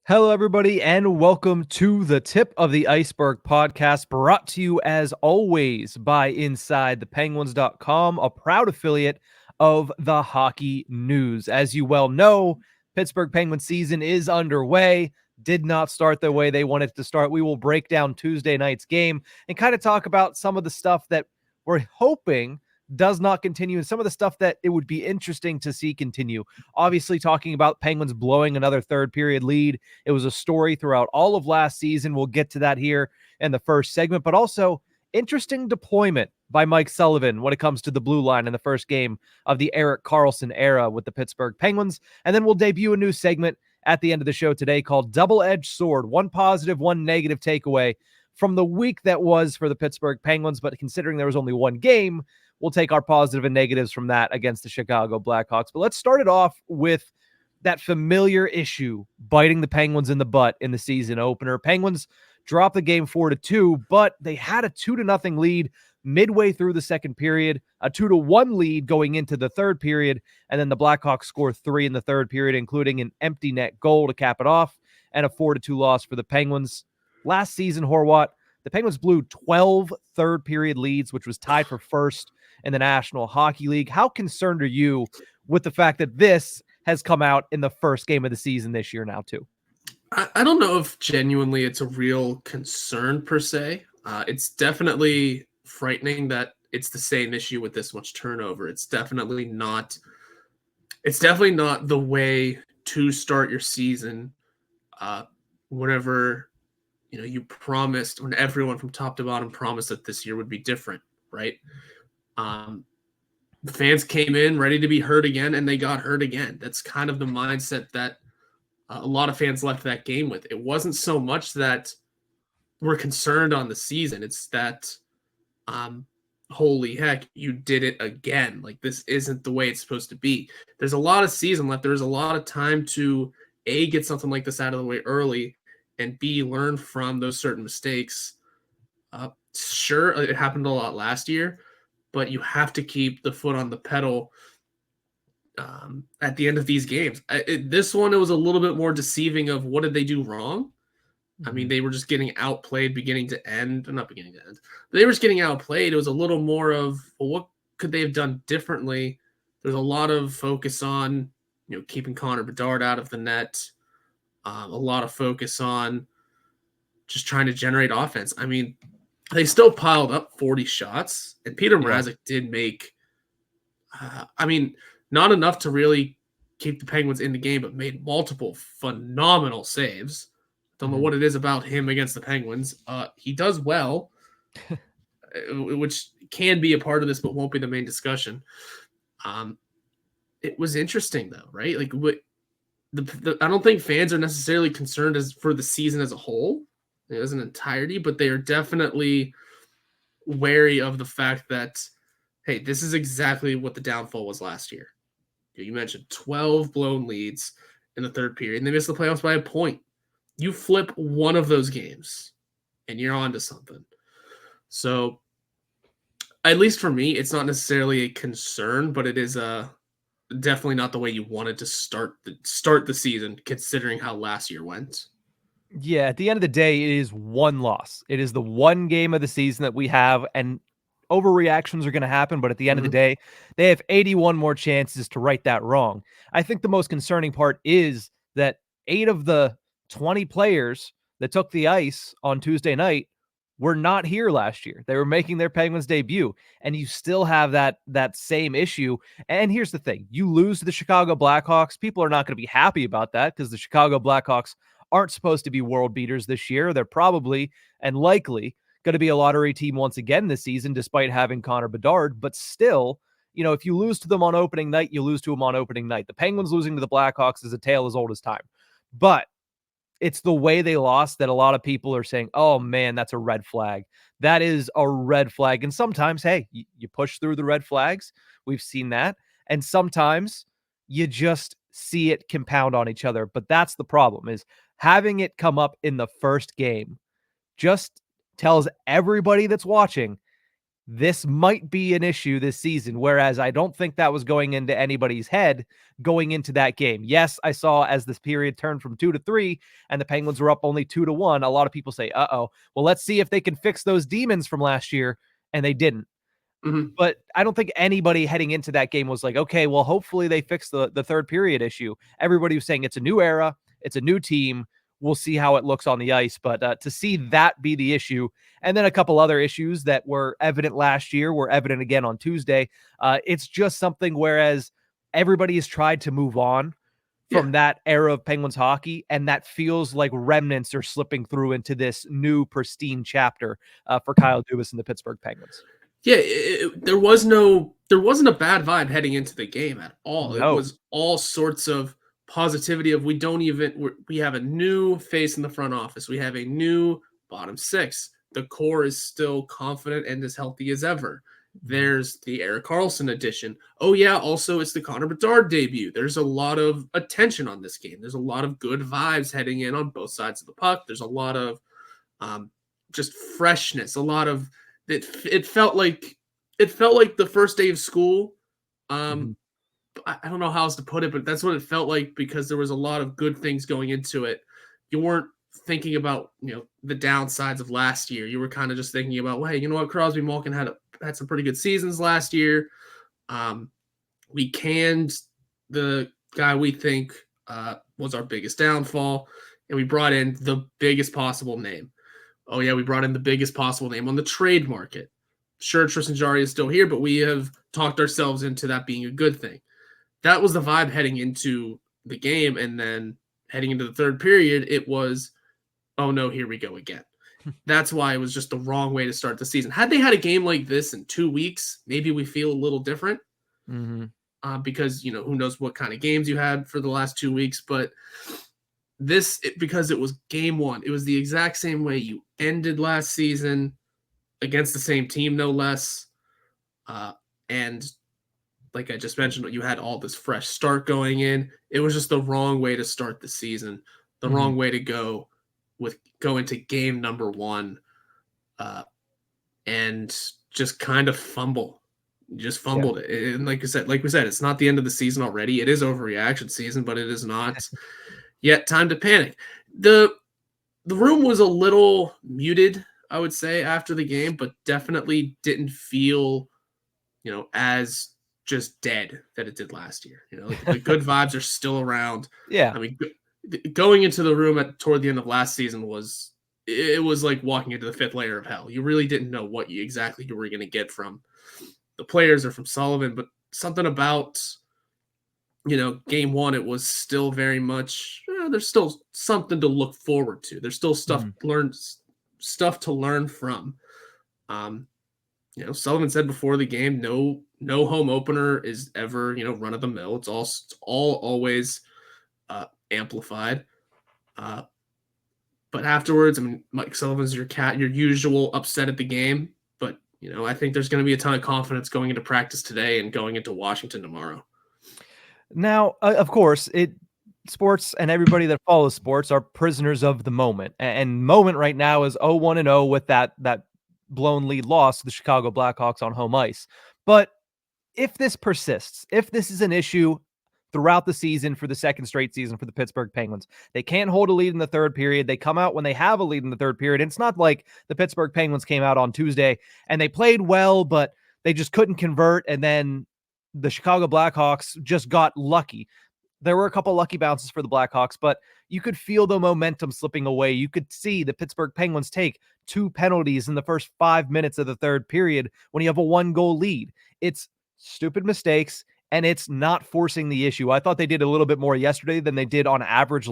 Hello, everybody, and welcome to the Tip of the Ice-Burgh podcast, brought to you as always by InsideThePenguins.com, a proud affiliate of the Hockey News. As you well know, Pittsburgh Penguins season is underway. Did not start the way they wanted it to start. We will break down Tuesday night's game and kind of talk about some of the stuff that we're hoping does not continue and some of the stuff that it would be interesting to see continue. Obviously, talking about Penguins blowing another third period lead. It was a story throughout all of last season. We'll get to that here in the first segment, but also interesting deployment by Mike Sullivan when it comes to the blue line in the first game of the Erik Karlsson era with the Pittsburgh Penguins. And then we'll debut a new segment at the end of the show today called Double-Edged Sword, one positive, one negative takeaway from the week that was for the Pittsburgh Penguins. But considering there was only one game, we'll take our positive and negatives from that against the Chicago Blackhawks. But let's start it off with that familiar issue biting the Penguins in the butt in the season opener. Penguins dropped the game 4-2, but they had a 2-0 lead midway through the second period, a 2-1 lead going into the third period, and then the Blackhawks scored 3 in the third period, including an empty net goal to cap it off, and a 4-2 loss for the Penguins. Last season, Horwat, the Penguins blew 12 third period leads, which was tied for first in the National Hockey League. How concerned are you with the fact that this has come out in the first game of the season this year now, too? I don't know if genuinely it's a real concern per se. It's definitely frightening that it's the same issue with this much turnover. It's definitely not the way to start your season. Whenever you promised, when everyone from top to bottom promised that this year would be different, right? The fans came in ready to be hurt again, and they got hurt again. That's kind of the mindset that a lot of fans left that game with. It wasn't so much that we're concerned on the season. It's that, holy heck, you did it again. Like, this isn't the way it's supposed to be. There's a lot of season left. There's a lot of time to, A, get something like this out of the way early, and B, learn from those certain mistakes. Sure, it happened a lot last year, but you have to keep the foot on the pedal at the end of these games. This one, it was a little bit more deceiving of what did they do wrong. I mean, they were just getting outplayed beginning to end. Not beginning to end. They were just getting outplayed. It was a little more of, well, what could they have done differently? There's a lot of focus on, keeping Connor Bedard out of the net. A lot of focus on just trying to generate offense. I mean, they still piled up 40 shots, and Peter Mrazek did make, not enough to really keep the Penguins in the game, but made multiple phenomenal saves. Don't know what it is about him against the Penguins. He does well, which can be a part of this, but won't be the main discussion. It was interesting, though, right? Like, I don't think fans are necessarily concerned for the season as a whole, as an entirety, but they are definitely wary of the fact that, hey, this is exactly what the downfall was last year. You mentioned 12 blown leads in the third period, and they missed the playoffs by a point. You flip one of those games, and you're on to something. So, at least for me, it's not necessarily a concern, but it is definitely not the way you wanted to start the season, considering how last year went. Yeah, at the end of the day, it is one loss. It is the one game of the season that we have, and overreactions are going to happen, but at the end of the day, they have 81 more chances to right that wrong. I think the most concerning part is that 8 of the 20 players that took the ice on Tuesday night were not here last year. They were making their Penguins debut, and you still have that same issue. And here's the thing. You lose to the Chicago Blackhawks. People are not going to be happy about that because the Chicago Blackhawks aren't supposed to be world beaters this year. They're probably and likely going to be a lottery team once again this season, despite having Connor Bedard. But still, if you lose to them on opening night, you lose to them on opening night. The Penguins losing to the Blackhawks is a tale as old as time. But it's the way they lost that a lot of people are saying, oh, man, that's a red flag. That is a red flag. And sometimes, hey, you push through the red flags. We've seen that. And sometimes you just see it compound on each other. But that's the problem, is having it come up in the first game just tells everybody that's watching, this might be an issue this season, whereas I don't think that was going into anybody's head going into that game. Yes, I saw as this period turned from 2-3 and the Penguins were up only 2-1, a lot of people say, well, let's see if they can fix those demons from last year, and they didn't. Mm-hmm. But I don't think anybody heading into that game was like, okay, well, hopefully they fix the third period issue. Everybody was saying it's a new era, it's a new team. We'll see how it looks on the ice. But to see that be the issue, and then a couple other issues that were evident last year were evident again on Tuesday. It's just something whereas everybody has tried to move on from that era of Penguins hockey, and that feels like remnants are slipping through into this new pristine chapter for Kyle Dubas and the Pittsburgh Penguins. Yeah, there wasn't a bad vibe heading into the game at all. No. It was all sorts of positivity of we have a new face in the front office. We have a new bottom six. The core is still confident and as healthy as ever. There's the Erik Karlsson edition. Oh yeah, also it's the Connor Bedard debut. There's a lot of attention on this game. There's a lot of good vibes heading in on both sides of the puck. There's a lot of just freshness, a lot of it felt like the first day of school. I don't know how else to put it, but that's what it felt like because there was a lot of good things going into it. You weren't thinking about the downsides of last year. You were kind of just thinking about, well, hey, you know what, Crosby Malkin had some pretty good seasons last year. We canned the guy we think was our biggest downfall, and we brought in the biggest possible name. Oh yeah, we brought in the biggest possible name on the trade market. Sure, Tristan Jarry is still here, but we have talked ourselves into that being a good thing. That was the vibe heading into the game, and then heading into the third period, it was, oh no, here we go again. That's why it was just the wrong way to start the season. Had they had a game like this in 2 weeks, maybe we feel a little different. Because who knows what kind of games you had for the last 2 weeks, but because it was game one, it was the exact same way you ended last season against the same team, no less. And like I just mentioned, you had all this fresh start going in. It was just the wrong way to start the season, the wrong way to go into game number one, and just kind of fumble. You just fumbled it. And like we said, it's not the end of the season already. It is overreaction season, but it is not yet time to panic. The room was a little muted, I would say, after the game, but definitely didn't feel, as just dead that it did last year. The good vibes are still around. Yeah. I mean, going into the room toward the end of last season was like walking into the fifth layer of hell. You really didn't know what exactly you were going to get from the players or from Sullivan, but something about, game one, it was still very much, there's still something to look forward to. There's still stuff to learn from. Sullivan said before the game, no home opener is ever, run of the mill. It's all always amplified. But afterwards, I mean, Mike Sullivan's your usual upset at the game. But, I think there's going to be a ton of confidence going into practice today and going into Washington tomorrow. Now, of course, sports and everybody that follows sports are prisoners of the moment. And moment right now is 0-1-0 with that blown lead loss to the Chicago Blackhawks on home ice. But if this persists, if this is an issue throughout the season for the second straight season for the Pittsburgh Penguins, they can't hold a lead in the third period. They come out when they have a lead in the third period. And it's not like the Pittsburgh Penguins came out on Tuesday and they played well, but they just couldn't convert. And then the Chicago Blackhawks just got lucky. There were a couple lucky bounces for the Blackhawks, but you could feel the momentum slipping away. You could see the Pittsburgh Penguins take 2 penalties in the first 5 minutes of the third period when you have a 1-goal lead. It's stupid mistakes, and it's not forcing the issue. I thought they did a little bit more yesterday than they did on average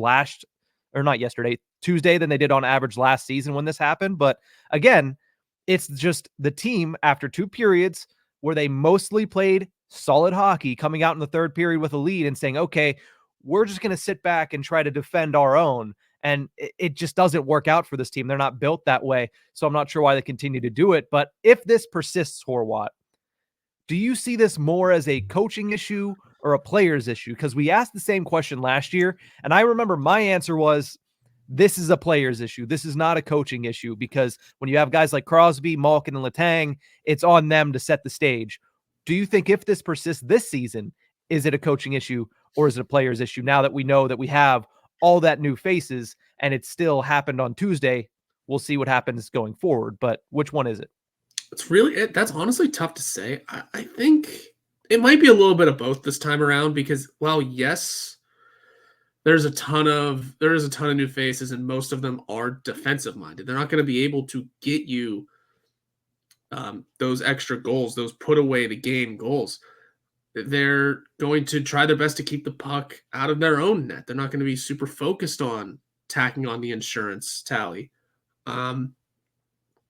Tuesday than they did on average last season when this happened. But again, it's just the team after 2 periods where they mostly played solid hockey coming out in the third period with a lead and saying, okay, we're just going to sit back and try to defend our own. And it just doesn't work out for this team. They're not built that way. So I'm not sure why they continue to do it. But if this persists, Horwat, do you see this more as a coaching issue or a player's issue? Because we asked the same question last year. And I remember my answer was This is a player's issue. This is not a coaching issue, because when you have guys like Crosby, Malkin, and Letang, it's on them to set the stage. Do you think if this persists this season, is it a coaching issue or is it a player's issue? Now that we know that we have all that new faces and it still happened on Tuesday, we'll see what happens going forward. But which one is it? That's honestly tough to say. I think it might be a little bit of both this time around because, well, yes, there's a ton of new faces and most of them are defensive minded. They're not going to be able to get you those extra goals, those put away the game goals. They're going to try their best to keep the puck out of their own net. They're not going to be super focused on tacking on the insurance tally. Then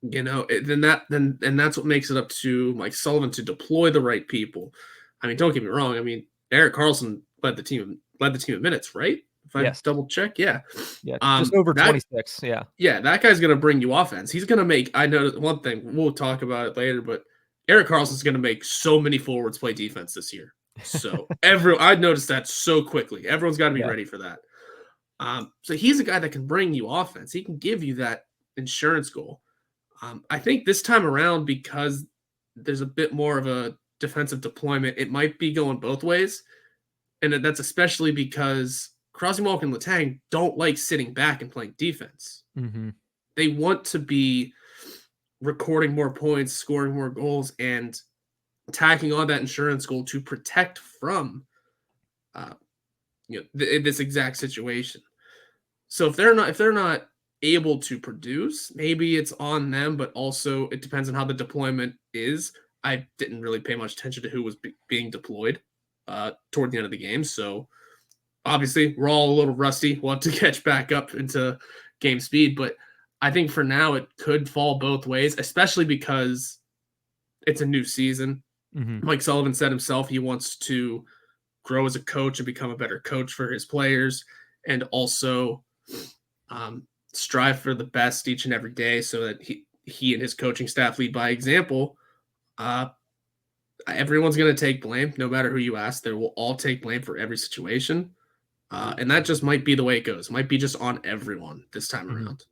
that's what makes it up to Mike Sullivan to deploy the right people. I mean, don't get me wrong. I mean, Erik Karlsson led the team in minutes, right? If I double check, yeah, just over 26. Yeah, that guy's gonna bring you offense. He's gonna make. I know one thing. We'll talk about it later, but Erik Karlsson's gonna make so many forwards play defense this year. So I noticed that so quickly. Everyone's got to be ready for that. So he's a guy that can bring you offense. He can give you that insurance goal. I think this time around, because there's a bit more of a defensive deployment, it might be going both ways. And that's especially because Crosby, Malkin, and Letang don't like sitting back and playing defense. Mm-hmm. They want to be recording more points, scoring more goals, and tacking on that insurance goal to protect from this exact situation. So if they're not able to produce, maybe it's on them, but also it depends on how the deployment is. I didn't really pay much attention to who was being deployed toward the end of the game. So obviously we're all a little rusty. We'll have to catch back up into game speed, but I think for now it could fall both ways, especially because it's a new season. Mm-hmm. Mike Sullivan said himself he wants to grow as a coach and become a better coach for his players, and also strive for the best each and every day so that he and his coaching staff lead by example. Everyone's going to take blame, no matter who you ask. They will all take blame for every situation. And that just might be the way it goes. It might be just on everyone this time around.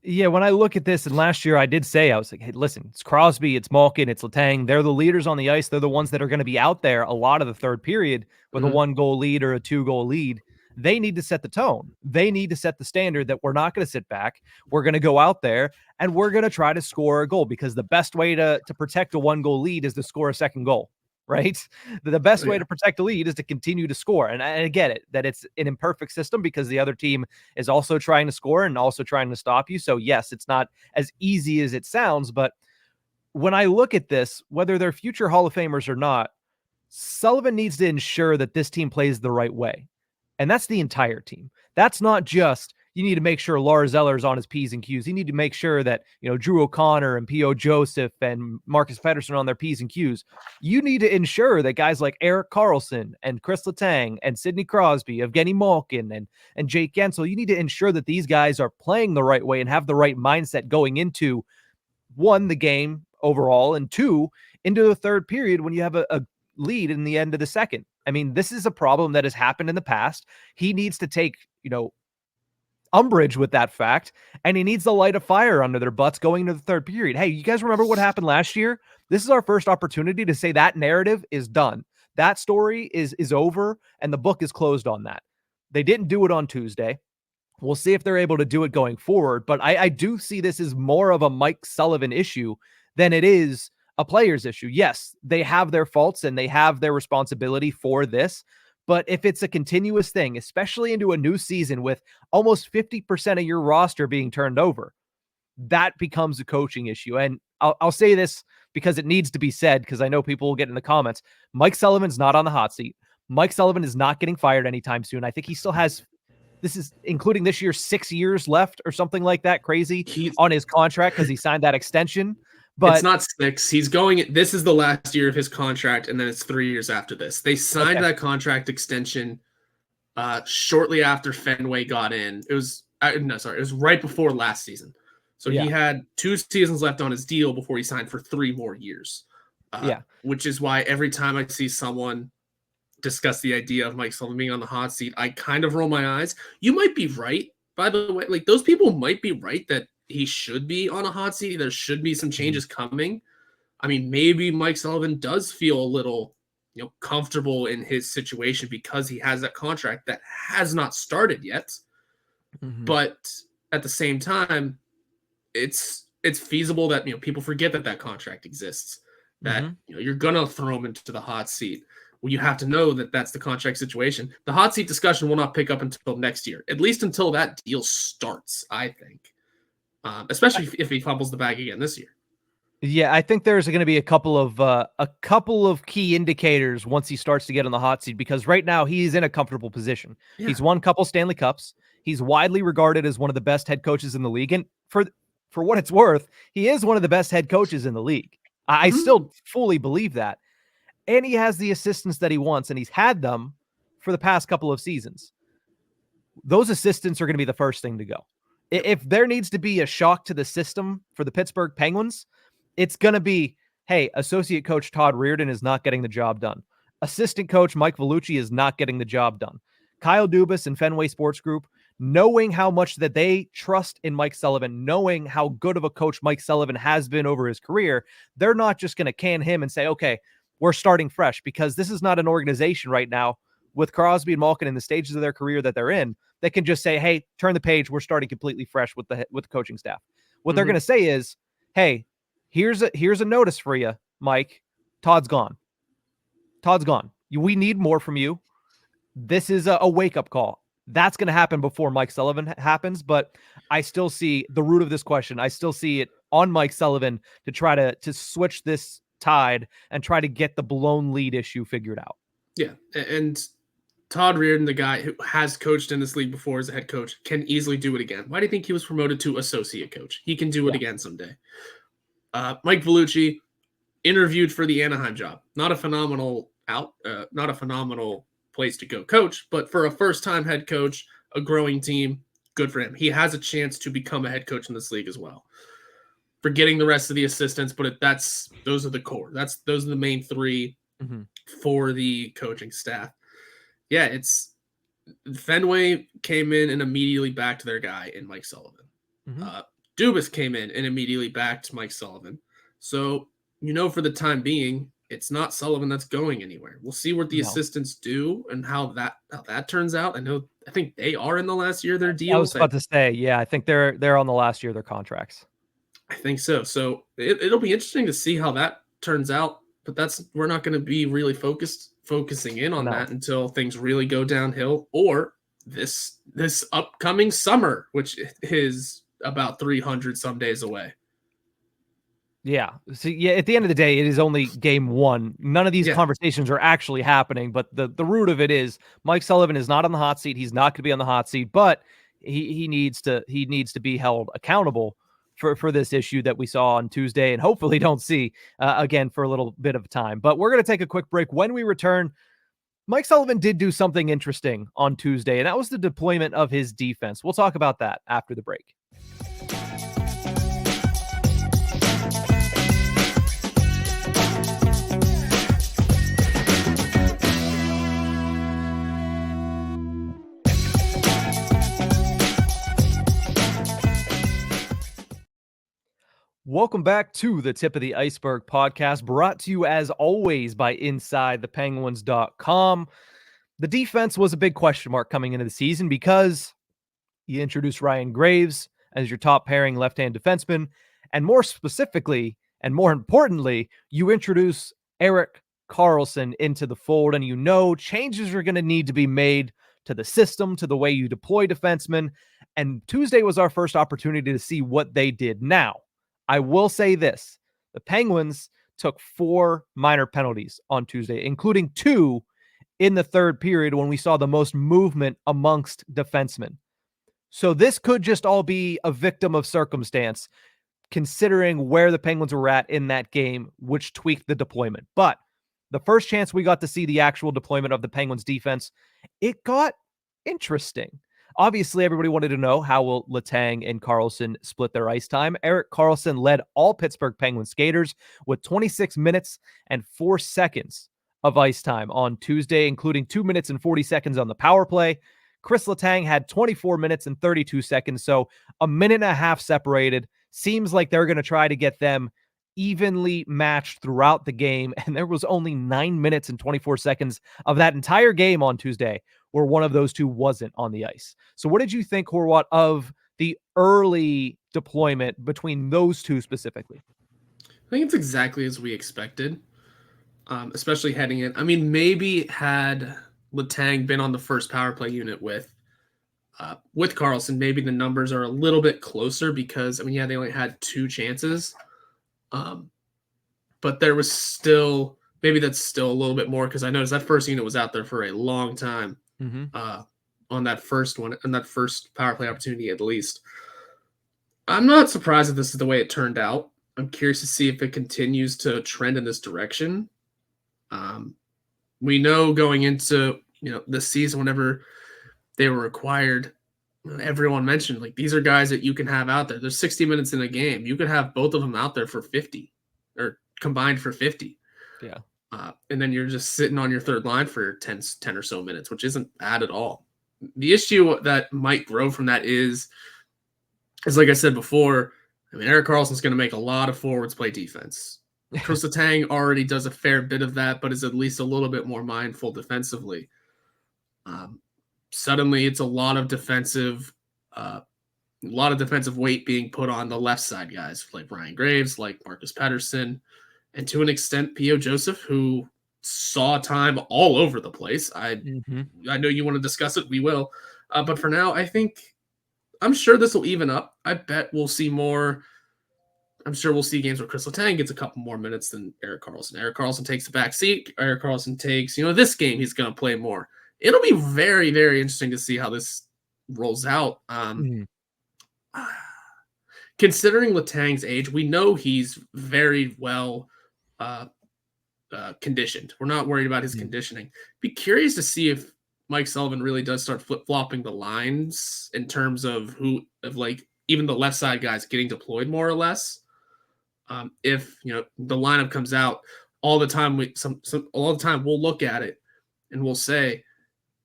Yeah, when I look at this, and last year I did say, I was like, hey, listen, it's Crosby, it's Malkin, it's Letang. They're the leaders on the ice. They're the ones that are going to be out there a lot of the third period with a 1-goal lead or a 2-goal lead. They need to set the tone. They need to set the standard that we're not going to sit back. We're going to go out there and we're going to try to score a goal, because the best way to protect a 1-goal lead is to score a second goal, right? The best way to protect a lead is to continue to score. And I get it, that it's an imperfect system because the other team is also trying to score and also trying to stop you. So yes, it's not as easy as it sounds, but when I look at this, whether they're future Hall of Famers or not, Sullivan needs to ensure that this team plays the right way. And that's the entire team. That's not just, you need to make sure Lars Eller's on his P's and Q's. You need to make sure that, Drew O'Connor and P.O. Joseph and Marcus Pettersson are on their P's and Q's. You need to ensure that guys like Erik Karlsson and Chris Letang and Sidney Crosby, Evgeny Malkin and Jake Gensel, you need to ensure that these guys are playing the right way and have the right mindset going into, 1, the game overall, and 2, into the third period when you have a lead in the end of the second. I mean, this is a problem that has happened in the past. He needs to take, umbrage with that fact, and he needs to light a fire under their butts going into the third period. Hey, you guys remember what happened last year? This is our first opportunity to say that narrative is done. That story is over, and the book is closed on that. They didn't do it on Tuesday. We'll see if they're able to do it going forward, but I do see this as more of a Mike Sullivan issue than it is a player's issue. Yes, they have their faults and they have their responsibility for this, but if it's a continuous thing, especially into a new season with almost 50% of your roster being turned over, that becomes a coaching issue. And I'll say this because it needs to be said, because I know people will get in the comments. Mike Sullivan's not on the hot seat. Mike Sullivan is not getting fired anytime soon. I think he still has, this is including this year, 6 years left or something like that crazy on his contract because he signed that extension. But it's not 6. He's going. This is the last year of his contract, and then it's 3 years after this. They signed that contract extension shortly after Fenway got in. It was it was right before last season. So he had 2 seasons left on his deal before he signed for 3 more years. Which is why every time I see someone discuss the idea of Mike Sullivan being on the hot seat, I kind of roll my eyes. You might be right, by the way, like those people might be right that he should be on a hot seat. There should be some changes coming. I mean, maybe Mike Sullivan does feel a little, comfortable in his situation because he has that contract that has not started yet. But at the same time, it's feasible that people forget that contract exists. That you're gonna throw him into the hot seat. Well, you have to know that that's the contract situation. The hot seat discussion will not pick up until next year, at least until that deal starts. I think, especially if he fumbles the bag again this year. Yeah, I think there's going to be a couple of key indicators once he starts to get on the hot seat, because right now he's in a comfortable position. Yeah. He's won a couple Stanley Cups. He's widely regarded as one of the best head coaches in the league, and for what it's worth, he is one of the best head coaches in the league. I still fully believe that. And he has the assistants that he wants, and he's had them for the past couple of seasons. Those assistants are going to be the first thing to go. If there needs to be a shock to the system for the Pittsburgh Penguins, it's going to be, hey, associate coach Todd Reirden is not getting the job done. Assistant coach Mike Vellucci is not getting the job done. Kyle Dubas and Fenway Sports Group, knowing how much that they trust in Mike Sullivan, knowing how good of a coach Mike Sullivan has been over his career, they're not just going to can him and say, okay, we're starting fresh, because this is not an organization right now with Crosby and Malkin in the stages of their career that they're in that can just say, hey, turn the page, we're starting completely fresh with the coaching staff. What they're going to say is, hey, here's a notice for you, Mike. Todd's gone. We need more from you. This is a wake-up call. That's going to happen before Mike Sullivan happens, but I still see the root of this question. I still see it on Mike Sullivan to try to switch this tide and try to get the blown lead issue figured out. Yeah, and Todd Reirden, the guy who has coached in this league before as a head coach, can easily do it again. Why do you think he was promoted to associate coach? He can do it again someday. Mike Vellucci interviewed for the Anaheim job. Not a phenomenal place to go coach, but for a first-time head coach, a growing team, good for him. He has a chance to become a head coach in this league as well. Forgetting the rest of the assistants, but those are the core. Those are the main three for the coaching staff. Yeah, Fenway came in and immediately backed their guy in Mike Sullivan. Dubas came in and immediately backed Mike Sullivan. So, for the time being, it's not Sullivan that's going anywhere. We'll see what the assistants do and how that turns out. I think they are in the last year of their deals. I was about to say, yeah, I think they're on the last year of their contracts. I think so. So it'll be interesting to see how that turns out. But we're not going to be really focusing in on that until things really go downhill, or this upcoming summer, which is about 300 some days away. Yeah. So yeah, at the end of the day, it is only game one. None of these conversations are actually happening, but the root of it is Mike Sullivan is not on the hot seat. He's not going to be on the hot seat, but he needs to be held accountable for this issue that we saw on Tuesday, and hopefully don't see again for a little bit of time. But we're going to take a quick break. When we return, Mike Sullivan did do something interesting on Tuesday, and that was the deployment of his defense. We'll talk about that after the break. Welcome back to the Tip of the Ice-Burgh podcast, brought to you as always by InsideThePenguins.com. The defense was a big question mark coming into the season because you introduced Ryan Graves as your top pairing left-hand defenseman, and more specifically, and more importantly, you introduce Erik Karlsson into the fold, and changes are going to need to be made to the system, to the way you deploy defensemen, and Tuesday was our first opportunity to see what they did. Now, I will say this. The Penguins took 4 minor penalties on Tuesday, including 2 in the third period when we saw the most movement amongst defensemen. So this could just all be a victim of circumstance, considering where the Penguins were at in that game, which tweaked the deployment. But the first chance we got to see the actual deployment of the Penguins defense, it got interesting. Obviously, everybody wanted to know how will Letang and Karlsson split their ice time. Erik Karlsson led all Pittsburgh Penguins skaters with 26 minutes and 4 seconds of ice time on Tuesday, including 2 minutes and 40 seconds on the power play. Chris Letang had 24 minutes and 32 seconds. So a minute and a half separated. Seems like they're going to try to get them evenly matched throughout the game. And there was only 9 minutes and 24 seconds of that entire game on Tuesday where one of those two wasn't on the ice. So what did you think, Horwat, of the early deployment between those two specifically? I think it's exactly as we expected, especially heading in. I mean, maybe had Letang been on the first power play unit with Karlsson, maybe the numbers are a little bit closer because, I mean, yeah, they only had 2 chances. But there was still, maybe that's still a little bit more because I noticed that first unit was out there for a long time on that first one, on that first power play opportunity at least. I'm not surprised that this is the way it turned out. I'm curious to see if it continues to trend in this direction. We know going into this season, whenever they were acquired, everyone mentioned like these are guys that you can have out there. There's 60 minutes in a game. You could have both of them out there for 50 or combined for 50. Yeah. And then you're just sitting on your third line for 10 or so minutes, which isn't bad at all. The issue that might grow from that is like I said before, I mean, Erik Karlsson's going to make a lot of forwards play defense. Chris Letang already does a fair bit of that, but is at least a little bit more mindful defensively. Suddenly, it's a lot of defensive weight being put on the left side guys like Ryan Graves, like Marcus Pettersson, and to an extent, P.O. Joseph, who saw time all over the place. I know you want to discuss it. We will. But for now, I'm sure this will even up. I bet we'll see more. I'm sure we'll see games where Chris Letang gets a couple more minutes than Erik Karlsson. Erik Karlsson takes the back seat. Erik Karlsson takes, this game he's going to play more. It'll be very, very interesting to see how this rolls out. Considering Letang's age, we know he's very well conditioned. We're not worried about his conditioning. Be curious to see if Mike Sullivan really does start flip-flopping the lines in terms of even the left side guys getting deployed more or less. If the lineup comes out all the time, all the time we'll look at it and we'll say,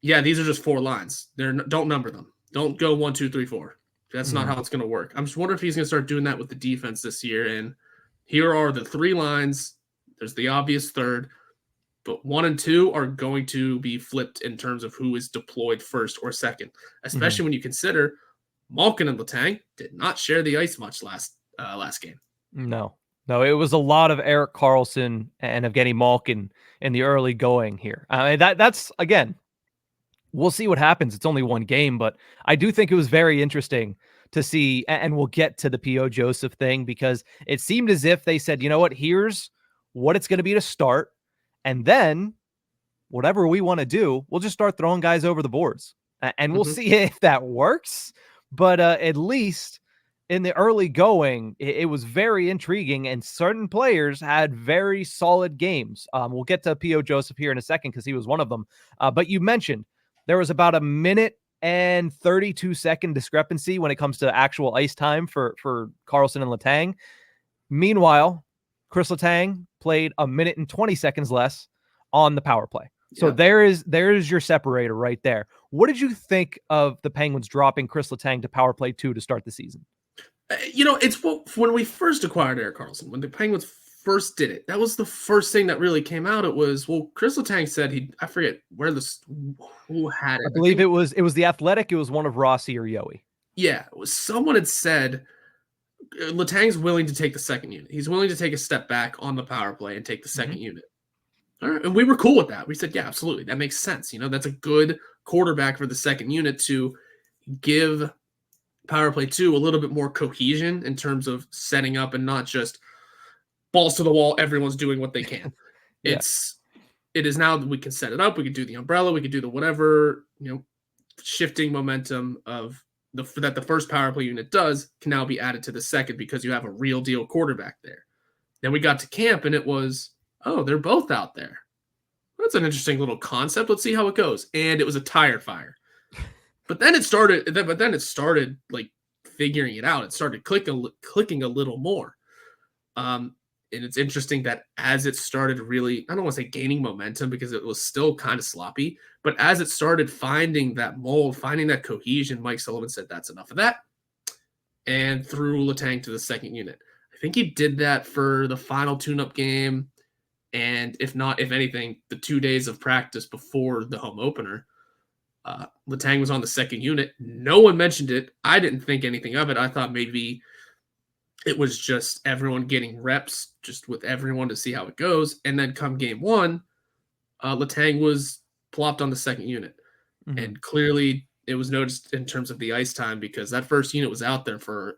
yeah, these are just 4 lines. Don't number them. Don't go 1, 2, 3, 4. That's not how it's going to work. I'm just wondering if he's going to start doing that with the defense this year. And here are the 3 lines. There's the obvious third, but 1 and 2 are going to be flipped in terms of who is deployed first or second, especially when you consider Malkin and Letang did not share the ice much last game. No, it was a lot of Erik Karlsson and Evgeny Malkin in the early going here. That's again, we'll see what happens. It's only one game, but I do think it was very interesting to see, and we'll get to the P.O. Joseph thing because it seemed as if they said, you know what, here's what it's going to be to start, and then whatever we want to do, we'll just start throwing guys over the boards, and we'll see if that works. But at least in the early going, it was very intriguing, and certain players had very solid games. We'll get to P.O. Joseph here in a second because he was one of them. But you mentioned there was about a minute and 32-second discrepancy when it comes to actual ice time for Karlsson and Letang. Meanwhile, Chris Letang played a minute and 20 seconds less on the power play. So there is your separator right there. What did you think of the Penguins dropping Chris Letang to power play 2 to start the season? It's when we first acquired Erik Karlsson, when the Penguins first did it, that was the first thing that really came out. It was, Chris Letang said I forget who had it. I believe it was The Athletic. It was one of Rossi or Yoey. Yeah, someone had said Letang's willing to take the second unit. He's willing to take a step back on the power play and take the second unit. All right, and we were cool with that. We said, yeah, absolutely. That makes sense. That's a good quarterback for the second unit to give power play 2 a little bit more cohesion in terms of setting up and not just balls to the wall. Everyone's doing what they can. It is now that we can set it up. We can do the umbrella. We can do the whatever, shifting momentum of that the first power play unit does can now be added to the second because you have a real deal quarterback there. Then we got to camp and it was, oh, they're both out there. That's an interesting little concept. Let's see how it goes. And it was a tire fire. But then it started like figuring it out. It started clicking a little more. And it's interesting that as it started really, I don't want to say gaining momentum because it was still kind of sloppy, but as it started finding that mold, finding that cohesion, Mike Sullivan said, that's enough of that, and threw Letang to the second unit. I think he did that for the final tune-up game, and if not, if anything, the 2 days of practice before the home opener. Letang was on the second unit. No one mentioned it. I didn't think anything of it. I thought maybe it was just everyone getting reps just with everyone to see how it goes. And then come game one, Letang was plopped on the second unit. Mm-hmm. And clearly it was noticed in terms of the ice time because that first unit was out there for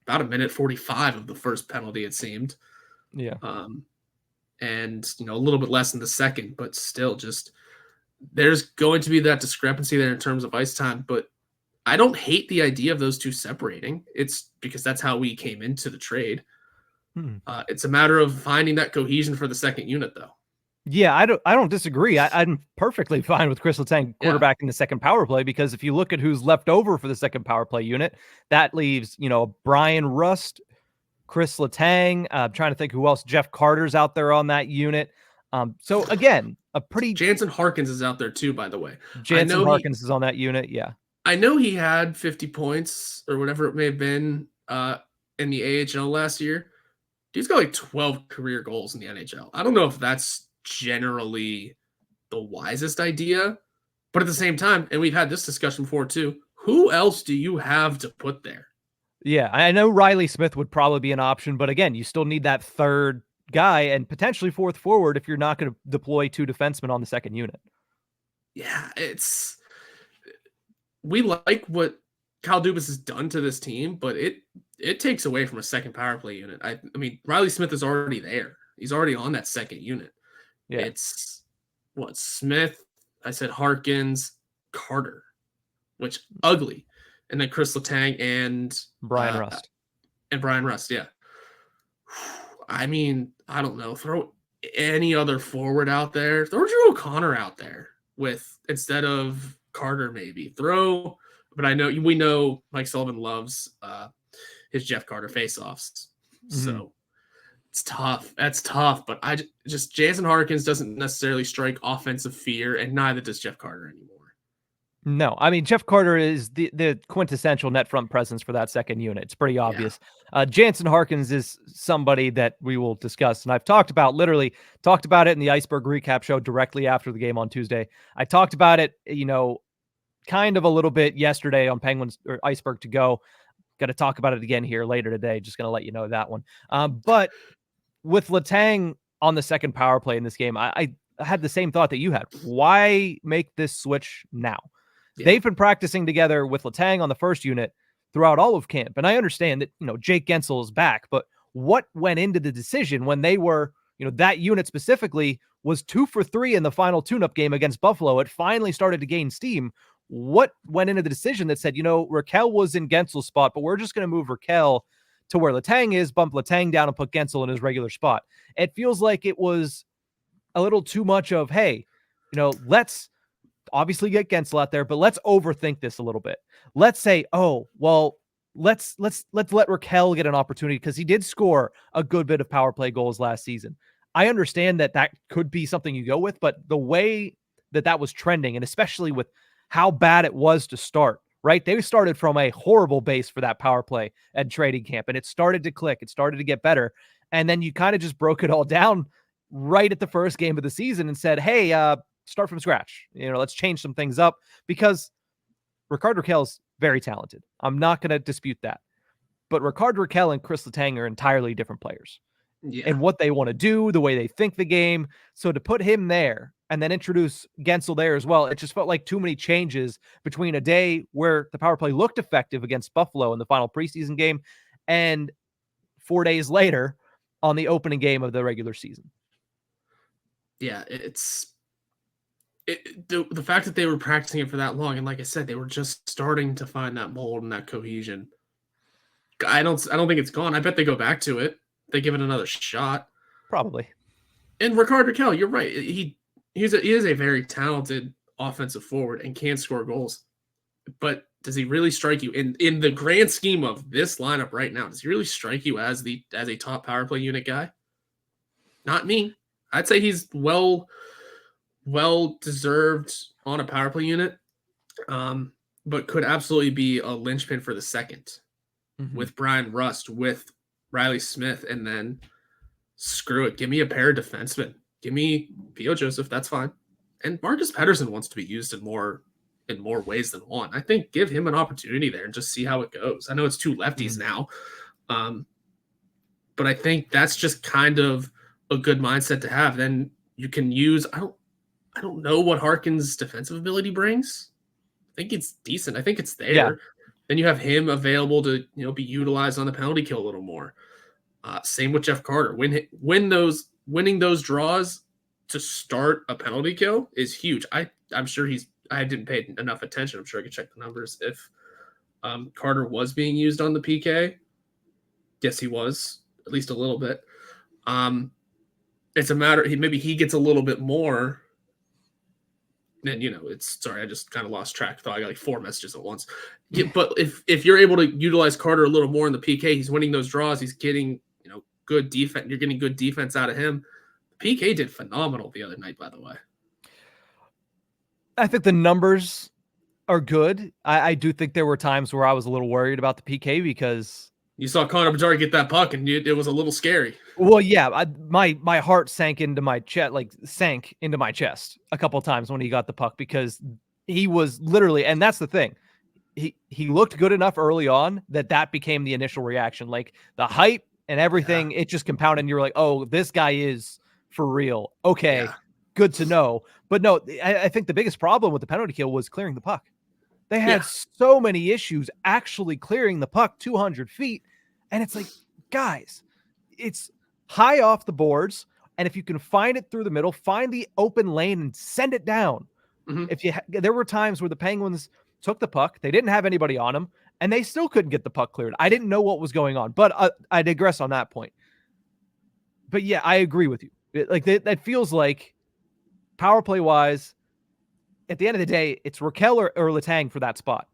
about a minute 45 of the first penalty, it seemed. Yeah. And, a little bit less in the second, but still just there's going to be that discrepancy there in terms of ice time. But I don't hate the idea of those two separating. It's because that's how we came into the trade. It's a matter of finding that cohesion for the second unit, though. Yeah, I don't disagree. I'm perfectly fine with Chris Letang quarterbacking the second power play because if you look at who's left over for the second power play unit, that leaves, Brian Rust, Chris Letang. I'm trying to think who else. Jeff Carter's out there on that unit. So again, a pretty Jansen Harkins is out there too, by the way. Jansen Harkins is on that unit. Yeah. I know he had 50 points or whatever it may have been in the AHL last year. He's got like 12 career goals in the NHL. I don't know if that's generally the wisest idea, but at the same time, and we've had this discussion before too, who else do you have to put there? Yeah, I know Riley Smith would probably be an option, but again, you still need that third guy and potentially fourth forward if you're not going to deploy two defensemen on the second unit. Yeah, we like what Kyle Dubas has done to this team, but it takes away from a second power play unit. I mean, Riley Smith is already there. He's already on that second unit. Yeah. It's Smith, I said Harkins, Carter, which ugly. And then Chris Letang and Brian Rust. And Brian Rust, yeah. I mean, I don't know. Throw any other forward out there. Throw Drew O'Connor out there instead of Carter, maybe. But we know Mike Sullivan loves his Jeff Carter faceoffs. Mm-hmm. So it's tough. That's tough. But Jansen Harkins doesn't necessarily strike offensive fear, and neither does Jeff Carter anymore. No, I mean, Jeff Carter is the quintessential net front presence for that second unit. It's pretty obvious. Yeah. Jansen Harkins is somebody that we will discuss. And I've talked about it in the Ice-Burgh recap show directly after the game on Tuesday. I talked about it, kind of a little bit yesterday on Penguins or Ice-Burgh To Go. Got to talk about it again here later today. Just going to let you know that one. But with Letang on the second power play in this game, I had the same thought that you had. Why make this switch now? Yeah. They've been practicing together with Letang on the first unit throughout all of camp. And I understand that, Jake Gensel is back, but what went into the decision when they were, that unit specifically was 2 for 3 in the final tune-up game against Buffalo? It finally started to gain steam. What went into the decision that said, Raquel was in Gensel's spot, but we're just going to move Raquel to where Letang is, bump Letang down and put Gensel in his regular spot? It feels like it was a little too much of, hey, let's obviously get Gensel out there, but let's overthink this a little bit. Let's say, oh, well, let's let Raquel get an opportunity because he did score a good bit of power play goals last season. I understand that could be something you go with, but the way that was trending, and especially with how bad it was to start, right? They started from a horrible base for that power play at trading camp, and it started to click. It started to get better. And then you kind of just broke it all down right at the first game of the season and said, hey, start from scratch. Let's change some things up because Rickard Rakell's very talented. I'm not going to dispute that. But Rickard Rakell and Chris Letang are entirely different players. Yeah. And what they want to do, the way they think the game. So to put him there and then introduce Gensel there as well, it just felt like too many changes between a day where the power play looked effective against Buffalo in the final preseason game and 4 days later on the opening game of the regular season. Yeah, the fact that they were practicing it for that long, and like I said, they were just starting to find that mold and that cohesion. I don't think it's gone. I bet they go back to it. They give it another shot. Probably. And Rickard Rakell, you're right. He is a very talented offensive forward and can score goals. But does he really strike you in the grand scheme of this lineup right now? Does he really strike you as a top power play unit guy? Not me. I'd say he's well deserved on a power play unit, but could absolutely be a linchpin for the second with Brian Rust, with Riley Smith, and then screw it. Give me a pair of defensemen. Give me P.O. Joseph. That's fine. And Marcus Pettersson wants to be used in more ways than one. I think give him an opportunity there and just see how it goes. I know it's two lefties now, but I think that's just kind of a good mindset to have. Then you can use. I don't know what Harkin's defensive ability brings. I think it's decent. I think it's there. Yeah. Then you have him available to be utilized on the penalty kill a little more. Same with Jeff Carter. Winning those draws to start a penalty kill is huge. I'm sure I didn't pay enough attention. I'm sure I could check the numbers. If Carter was being used on the PK, yes, he was, at least a little bit. It's a matter. Maybe he gets a little bit more. And sorry, I just kind of lost track. I thought I got like 4 messages at once. Yeah, but if you're able to utilize Carter a little more in the PK, he's winning those draws. He's getting good defense. You're getting good defense out of him. PK did phenomenal the other night, by the way. I think the numbers are good. I do think there were times where I was a little worried about the PK because you saw Connor Bedard get that puck, and it was a little scary. Well, yeah, my heart sank into my chest, a couple of times when he got the puck because he was literally, and that's the thing, he looked good enough early on that became the initial reaction, like the hype and everything. It just compounded, and you're like, oh, this guy is for real. Okay, good to know. But no, I think the biggest problem with the penalty kill was clearing the puck. They had so many issues actually clearing the puck 200 feet, and it's like, guys, it's high off the boards, and if you can find it through the middle, find the open lane and send it down. There were times where the Penguins took the puck, they didn't have anybody on them, and they still couldn't get the puck cleared. I didn't know what was going on, but I digress on that point. But yeah, I agree with you. That feels like power play wise, at the end of the day, it's Raquel or Letang for that spot.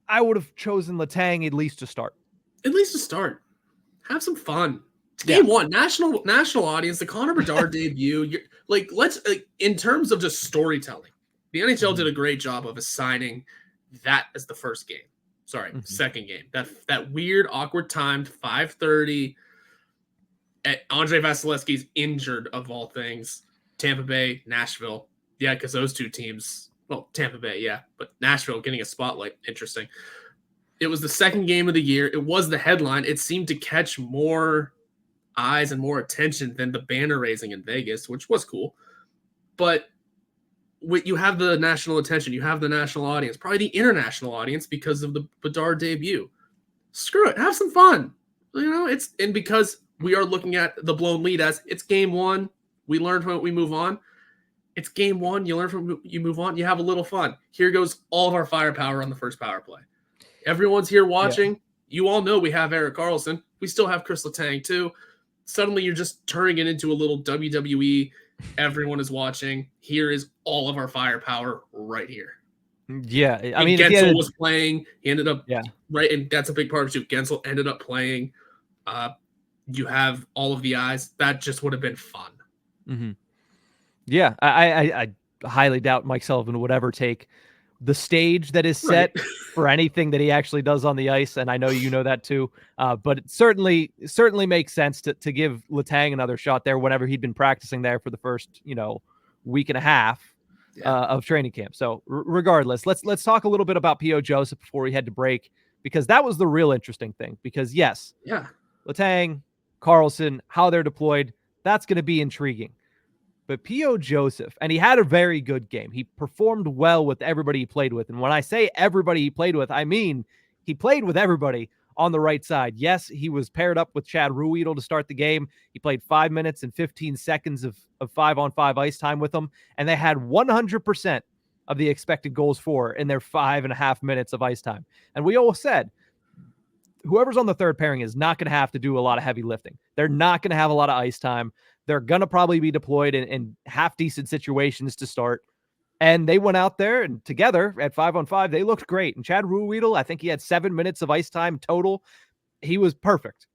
I would have chosen Letang at least to start. Have some fun. It's game one, national audience, the Connor Bedard debut. Let's in terms of just storytelling, the NHL did a great job of assigning that as the first game. Sorry, second game. That weird, awkward timed 5:30. Andre Vasilevsky's injured of all things. Tampa Bay, Nashville. Yeah, because those two teams. Well, Tampa Bay, yeah, but Nashville getting a spotlight. Interesting. It was the second game of the year. It was the headline. It seemed to catch more eyes and more attention than the banner raising in Vegas, which was cool. But you have the national attention. You have the national audience, probably the international audience because of the Bedard debut. Screw it. Have some fun. And because we are looking at the blown lead as it's game one. We learn from it. We move on. It's game one. You learn from it. You move on. You have a little fun. Here goes all of our firepower on the first power play. Everyone's here watching. Yeah. You all know we have Erik Karlsson. We still have Chris Letang too. Suddenly you're just turning it into a little WWE. Everyone is watching. Here is all of our firepower right here. Yeah. I mean, Gensel was playing. He ended up right. And that's a big part of it too. Gensel ended up playing. You have all of the eyes. That just would have been fun. Mm-hmm. Yeah. I highly doubt Mike Sullivan would ever take the stage that is set for anything that he actually does on the ice. And I know you know that too. But it certainly makes sense to give Letang another shot there whenever he'd been practicing there for the first, week and a half of training camp. So regardless, let's talk a little bit about P.O. Joseph before we head to break, because that was the real interesting thing. Because Letang, Karlsson, how they're deployed, that's going to be intriguing. But P.O. Joseph, and he had a very good game. He performed well with everybody he played with. And when I say everybody he played with, I mean he played with everybody on the right side. Yes, he was paired up with Chad Ruhwedel to start the game. He played 5 minutes and 15 seconds of 5-on-5 ice time with them. And they had 100% of the expected goals for in their 5.5 minutes of ice time. And we all said, whoever's on the third pairing is not going to have to do a lot of heavy lifting. They're not going to have a lot of ice time. They're going to probably be deployed in half-decent situations to start. And they went out there, and together at 5-on-5, they looked great. And Chad Ruhwedel, I think he had 7 minutes of ice time total. He was perfect.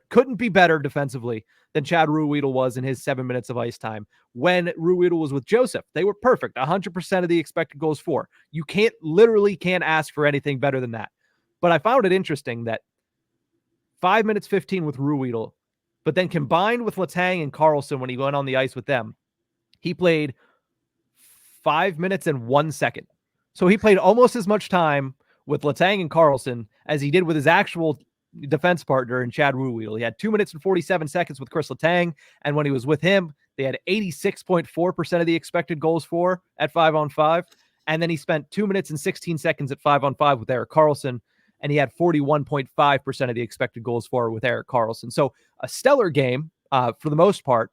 Couldn't be better defensively than Chad Ruhwedel was in his 7 minutes of ice time. When Ruhwedel was with Joseph, they were perfect. 100% of the expected goals for. You literally can't ask for anything better than that. But I found it interesting that 5 minutes 15 with Ruhwedel, but then combined with Letang and Carlson when he went on the ice with them, he played 5 minutes and 1 second. So he played almost as much time with Letang and Carlson as he did with his actual defense partner in Chad Ruhwedel. He had 2 minutes and 47 seconds with Chris Letang, and when he was with him, they had 86.4% of the expected goals for at 5-on-5, and then he spent 2 minutes and 16 seconds at 5-on-5 with Erik Karlsson, and he had 41.5% of the expected goals for with Erik Karlsson. So a stellar game for the most part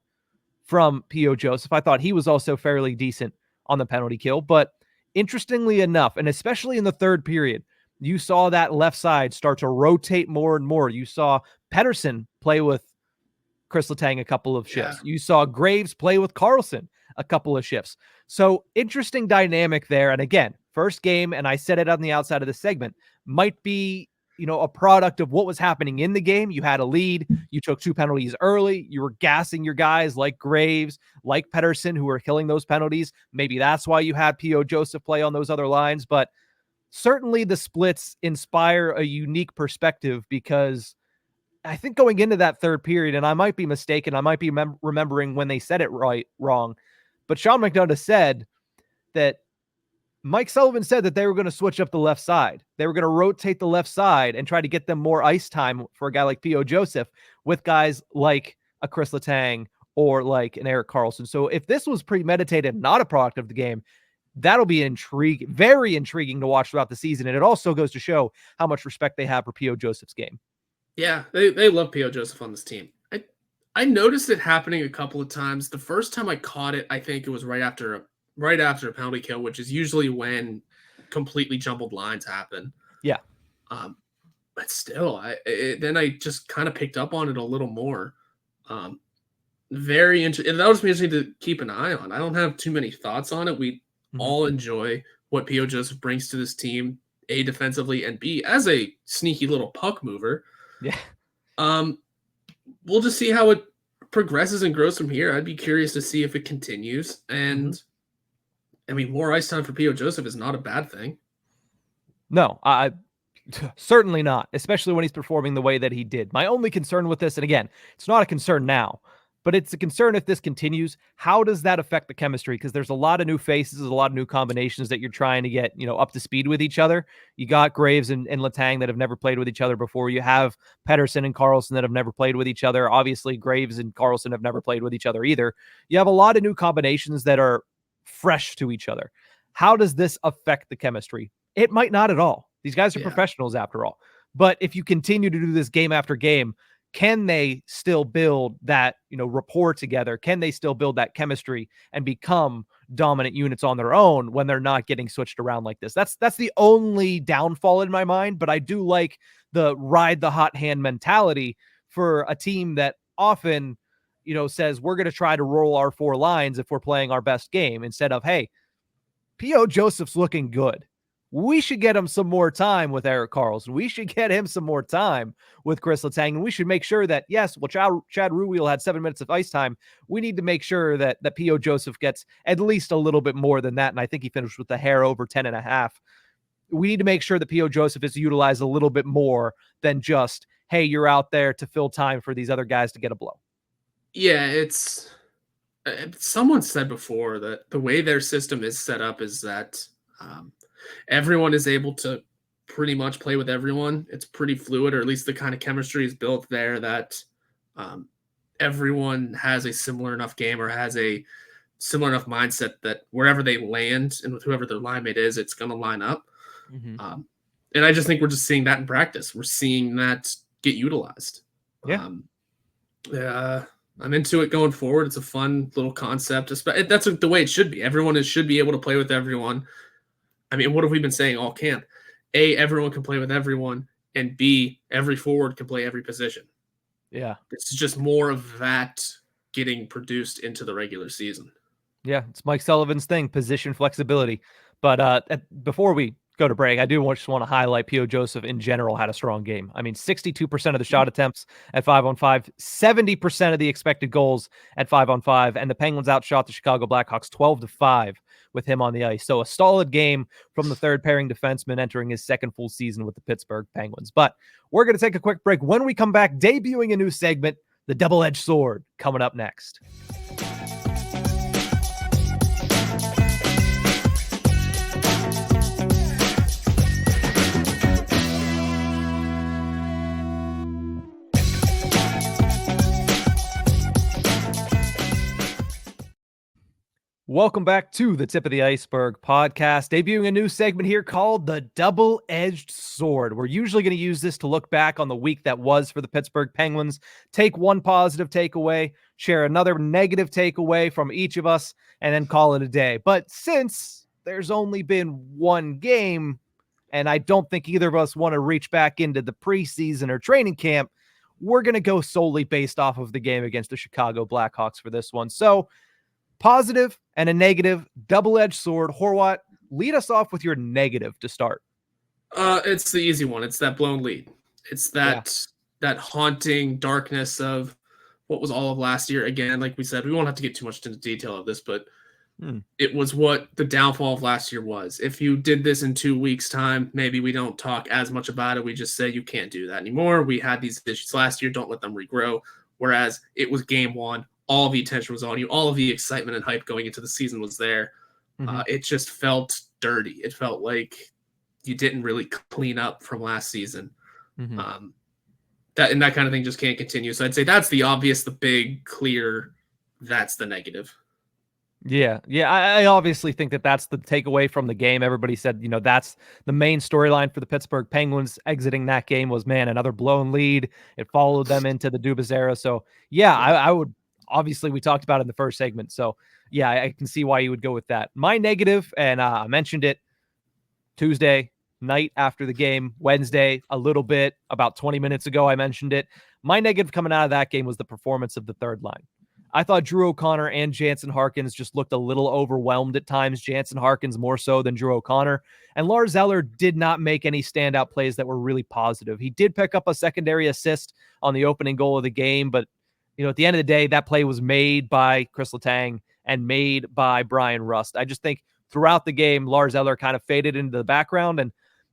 from P.O. Joseph. I thought he was also fairly decent on the penalty kill, but interestingly enough, and especially in the third period, you saw that left side start to rotate more and more. You saw Pettersson play with Chris Letang a couple of shifts. You saw Graves play with Karlsson a couple of shifts. So interesting dynamic there. And again, first game, and I said it on the outside of the segment, might be, a product of what was happening in the game. You had a lead. You took 2 penalties early. You were gassing your guys like Graves, like Pettersson, who were killing those penalties. Maybe that's why you had P.O. Joseph play on those other lines. But certainly the splits inspire a unique perspective, because I think going into that third period, and I might be mistaken, I might be remembering when they said it wrong, but Sean McDonough said that Mike Sullivan said that they were going to switch up the left side. They were going to rotate the left side and try to get them more ice time for a guy like P.O. Joseph with guys like a Chris Letang or like an Erik Karlsson. So if this was premeditated, not a product of the game, that'll be very intriguing to watch throughout the season. And it also goes to show how much respect they have for P.O. Joseph's game. Yeah, they love P.O. Joseph on this team. I noticed it happening a couple of times. The first time I caught it, I think it was right after a penalty kill, which is usually when completely jumbled lines happen. Yeah. But still, then I just kind of picked up on it a little more. Very interesting. That was interesting to keep an eye on. I don't have too many thoughts on it. We all enjoy what P.O. Joseph brings to this team, A, defensively, and B, as a sneaky little puck mover. Yeah. We'll just see how it progresses and grows from here. I'd be curious to see if it continues. And I mean, more ice time for P.O. Joseph is not a bad thing. No, I certainly not, especially when he's performing the way that he did. My only concern with this, and again, it's not a concern now, but it's a concern if this continues. How does that affect the chemistry? Because there's a lot of new faces, a lot of new combinations that you're trying to get, up to speed with each other. You got Graves and Letang that have never played with each other before. You have Pettersson and Karlsson that have never played with each other. Obviously, Graves and Karlsson have never played with each other either. You have a lot of new combinations that are fresh to each other. How does this affect the chemistry? It might not at all. These guys are professionals after all. But if you continue to do this game after game, can they still build that, rapport together? Can they still build that chemistry and become dominant units on their own when they're not getting switched around like this? That's the only downfall in my mind, but I do like the ride the hot hand mentality for a team that often, says we're going to try to roll our 4 lines if we're playing our best game, instead of, hey, P.O. Joseph's looking good. We should get him some more time with Erik Karlsson. We should get him some more time with Chris Letang. And we should make sure that, yes, well, Chad Ruhwedel had 7 minutes of ice time. We need to make sure that P.O. Joseph gets at least a little bit more than that. And I think he finished with a hair over 10.5. We need to make sure that P.O. Joseph is utilized a little bit more than just, hey, you're out there to fill time for these other guys to get a blow. Yeah, it's someone said before that the way their system is set up is that everyone is able to pretty much play with everyone. It's pretty fluid, or at least the kind of chemistry is built there that everyone has a similar enough game or has a similar enough mindset that wherever they land and with whoever their line mate is, it's going to line up. And I just think we're just seeing that in practice. We're seeing that get utilized. Yeah. I'm into it going forward. It's a fun little concept. That's the way it should be. Everyone should be able to play with everyone. I mean, what have we been saying all camp? A, everyone can play with everyone, and B, every forward can play every position. Yeah. It's just more of that getting produced into the regular season. Yeah, it's Mike Sullivan's thing, position flexibility. But before we go to break, I do just want to highlight P.O. Joseph in general had a strong game. I mean, 62% of the shot attempts at 5-on-5, 70% of the expected goals at 5-on-5, and the Penguins outshot the Chicago Blackhawks 12-5 with him on the ice. So a solid game from the third pairing defenseman entering his second full season with the Pittsburgh Penguins. But we're going to take a quick break. When we come back, debuting a new segment, the double-edged sword, coming up next. Welcome back to the Tip of the Ice-Burgh podcast, debuting a new segment here called the Double-Edged Sword. We're usually going to use this to look back on the week that was for the Pittsburgh Penguins, take one positive takeaway, share another negative takeaway from each of us, and then call it a day. But since there's only been one game, and I don't think either of us want to reach back into the preseason or training camp, we're going to go solely based off of the game against the Chicago Blackhawks for this one. So, positive and a negative, double-edged sword. Horwat, lead us off with your negative to start. It's the easy one. It's that blown lead. It's that haunting darkness of what was all of last year. Again, like we said, we won't have to get too much into detail of this, but it was what the downfall of last year was. If you did this in 2 weeks' time, maybe we don't talk as much about it. We just say you can't do that anymore. We had these issues last year. Don't let them regrow. Whereas it was game one. All the attention was on you. All of the excitement and hype going into the season was there. It just felt dirty. It felt like you didn't really clean up from last season. That kind of thing just can't continue. So I'd say that's the obvious, the big, clear, that's the negative. Yeah. I obviously think that that's the takeaway from the game. Everybody said, that's the main storyline for the Pittsburgh Penguins exiting that game was, man, another blown lead. It followed them into the Dubas era. So, yeah, I would. Obviously, we talked about it in the first segment. So, yeah, I can see why you would go with that. My negative, and I mentioned it Tuesday night after the game, Wednesday, a little bit, about 20 minutes ago, I mentioned it. My negative coming out of that game was the performance of the third line. I thought Drew O'Connor and Jansen Harkins just looked a little overwhelmed at times. Jansen Harkins more so than Drew O'Connor. And Lars Eller did not make any standout plays that were really positive. He did pick up a secondary assist on the opening goal of the game, but at the end of the day, that play was made by Chris Letang and made by Brian Rust. I just think throughout the game, Lars Eller kind of faded into the background, and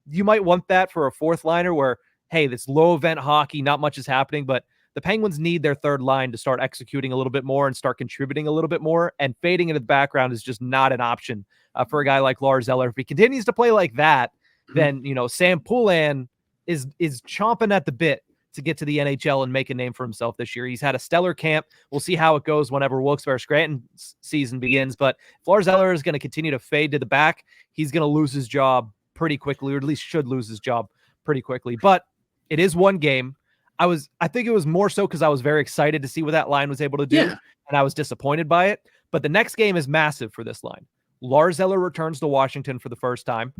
you might want that for a fourth liner where, hey, this low event hockey, not much is happening, but the Penguins need their third line to start executing a little bit more and start contributing a little bit more, and fading into the background is just not an option for a guy like Lars Eller. If he continues to play like that, then, Sam Poulin is chomping at the bit to get to the NHL and make a name for himself this year. He's had a stellar camp. We'll see how it goes whenever Wilkes-Barre-Scranton's season begins. But if Lars Eller is going to continue to fade to the back, he's going to lose his job pretty quickly, or at least should lose his job pretty quickly. But it is one game. I think it was more so because I was very excited to see what that line was able to do, and I was disappointed by it. But the next game is massive for this line. Lars Eller returns to Washington for the first time.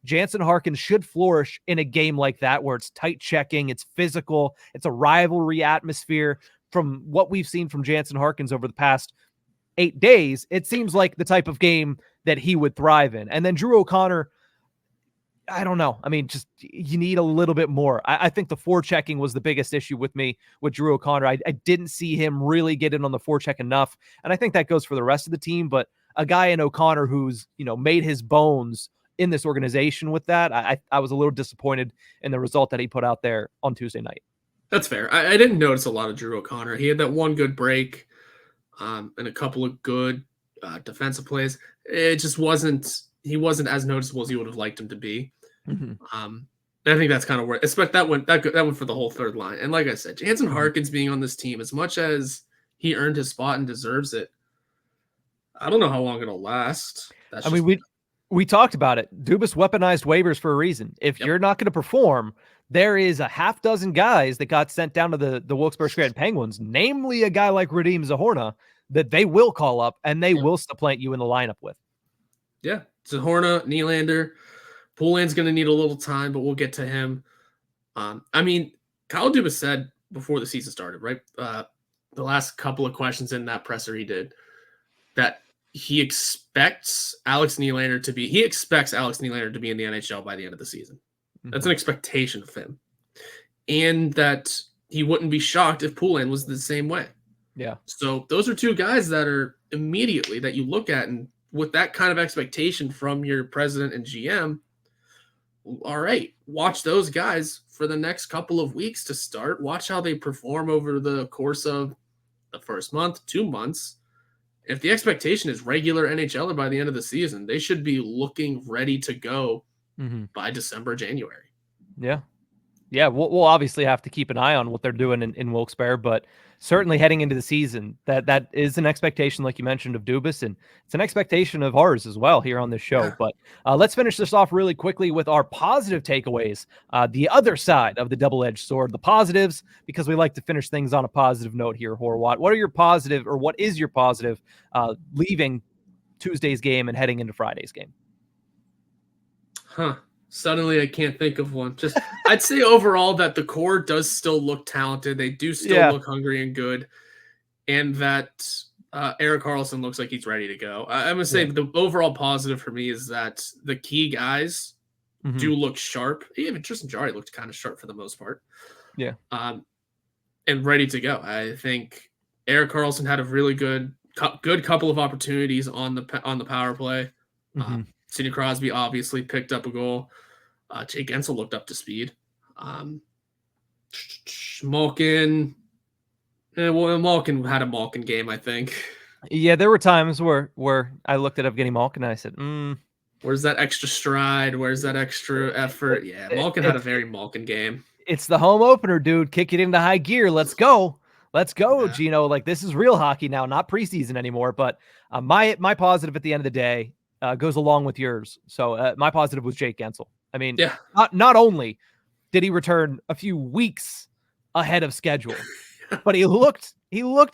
Jansen Harkins should flourish in a game like that where it's tight checking, it's physical, it's a rivalry atmosphere. From what we've seen from Jansen Harkins over the past 8 days, it seems like the type of game that he would thrive in. And then Drew O'Connor, I don't know. I mean, just you need a little bit more. I think the forechecking was the biggest issue with me with Drew O'Connor. I didn't see him really get in on the forecheck enough. And I think that goes for the rest of the team. But a guy in O'Connor who's, made his bones in this organization with that, I was a little disappointed in the result that he put out there on Tuesday night. That's fair. I didn't notice a lot of Drew O'Connor. He had that one good break and a couple of good defensive plays. It just he wasn't as noticeable as you would have liked him to be. I think that's kind of where, expect that went for the whole third line. And like I said, Jansen Harkins being on this team, as much as he earned his spot and deserves it, I don't know how long it'll last. We talked about it. Dubas weaponized waivers for a reason. If you're not going to perform, there is a half dozen guys that got sent down to the Wilkes-Barre Penguins, namely a guy like Radim Zohorna, that they will call up and they will supplant you in the lineup with. Yeah, Zohorna, Nylander, Poulin's going to need a little time, but we'll get to him. Kyle Dubas said before the season started, right? The last couple of questions in that presser he did, that he expects Alex Nylander to be in the NHL by the end of the season. That's an expectation of him. And that he wouldn't be shocked if Poulin was the same way. Yeah. So those are two guys that are immediately that you look at, and with that kind of expectation from your president and GM, all right, watch those guys for the next couple of weeks to start. Watch how they perform over the course of the first month, 2 months. If the expectation is regular NHLer by the end of the season, they should be looking ready to go by December, January. Yeah. Yeah, we'll obviously have to keep an eye on what they're doing in Wilkes-Barre, but certainly heading into the season, that is an expectation, like you mentioned, of Dubas, and it's an expectation of ours as well here on this show. But let's finish this off really quickly with our positive takeaways, the other side of the double-edged sword, the positives, because we like to finish things on a positive note here, Horwat. What is your positive leaving Tuesday's game and heading into Friday's game? Suddenly, I can't think of one. Just, I'd say overall that the core does still look talented. They do still look hungry and good, and that Erik Karlsson looks like he's ready to go. I'm gonna say the overall positive for me is that the key guys do look sharp. Even Tristan Jarry looked kind of sharp for the most part. Yeah. And ready to go. I think Erik Karlsson had a really good couple of opportunities on the power play. Sidney Crosby obviously picked up a goal. Jake Guentzel looked up to speed. Malkin Malkin had a Malkin game, I think. Yeah, there were times where I looked at Evgeny Malkin and I said, where's that extra stride? Where's that extra effort? Yeah, Malkin had a very Malkin game. It's the home opener, dude. Kick it into high gear. Let's go. Let's go, Gino. Like, this is real hockey now, not preseason anymore. But my positive at the end of the day goes along with yours. So my positive was Jake Guentzel. I mean, not only did he return a few weeks ahead of schedule, but he looked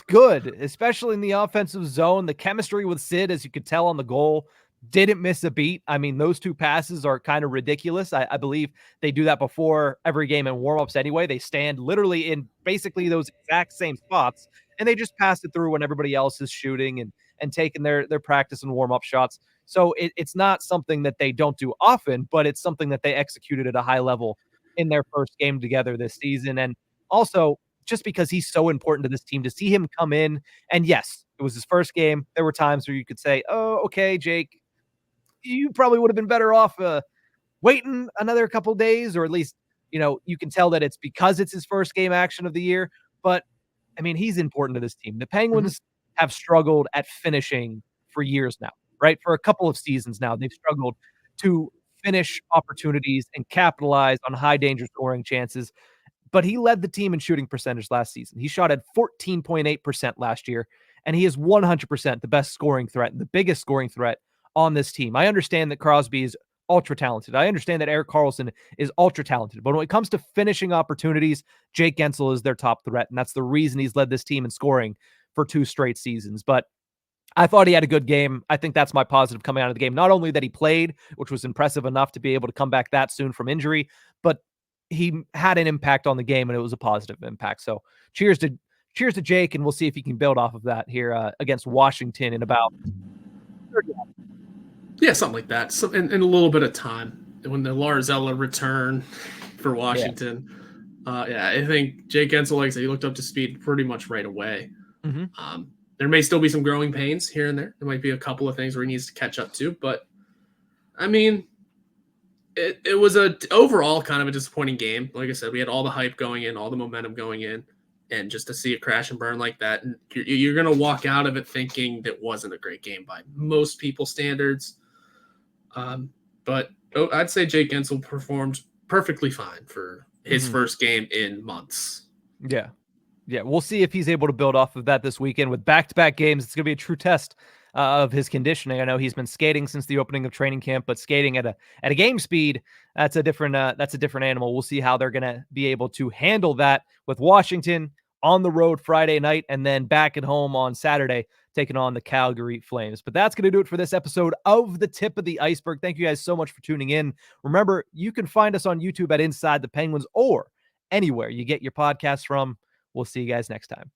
good, especially in the offensive zone. The chemistry with Sid, as you could tell on the goal, didn't miss a beat. I mean, those two passes are kind of ridiculous. I believe they do that before every game in warmups anyway. They stand literally in basically those exact same spots, and they just pass it through when everybody else is shooting and taking their practice and warm-up shots. So it's not something that they don't do often, but it's something that they executed at a high level in their first game together this season. And also, just because he's so important to this team, to see him come in, and yes, it was his first game. There were times where you could say, oh, okay, Jake, you probably would have been better off waiting another couple days, or at least, you can tell that it's because it's his first game action of the year. But, I mean, he's important to this team. The Penguins have struggled at finishing for years now, right? For a couple of seasons now, they've struggled to finish opportunities and capitalize on high danger scoring chances. But he led the team in shooting percentage last season. He shot at 14.8% last year, and he is 100% the best scoring threat, the biggest scoring threat on this team. I understand that Crosby is ultra talented. I understand that Erik Karlsson is ultra talented. But when it comes to finishing opportunities, Jake Guentzel is their top threat, and that's the reason he's led this team in scoring for 2 straight seasons. But I thought he had a good game. I think that's my positive coming out of the game. Not only that he played, which was impressive enough to be able to come back that soon from injury, but he had an impact on the game, and it was a positive impact. So cheers to Jake, and we'll see if he can build off of that here against Washington in about 30 minutes. Yeah, something like that. So in a little bit of time when the Larzella return for Washington. I think Jake Guentzel, like I said, he looked up to speed pretty much right away. There may still be some growing pains here and there. There might be a couple of things where he needs to catch up to, but I mean, it was a overall kind of a disappointing game. Like I said, we had all the hype going in, all the momentum going in, and just to see it crash and burn like that, and you're going to walk out of it thinking that wasn't a great game by most people's standards. But I'd say Jake Guentzel performed perfectly fine for his first game in months. Yeah, we'll see if he's able to build off of that this weekend with back-to-back games. It's going to be a true test of his conditioning. I know he's been skating since the opening of training camp, but skating at a game speed, that's a different animal. We'll see how they're going to be able to handle that with Washington on the road Friday night, and then back at home on Saturday, taking on the Calgary Flames. But that's going to do it for this episode of The Tip of the Iceberg. Thank you guys so much for tuning in. Remember, you can find us on YouTube at Inside the Penguins or anywhere you get your podcasts from. We'll see you guys next time.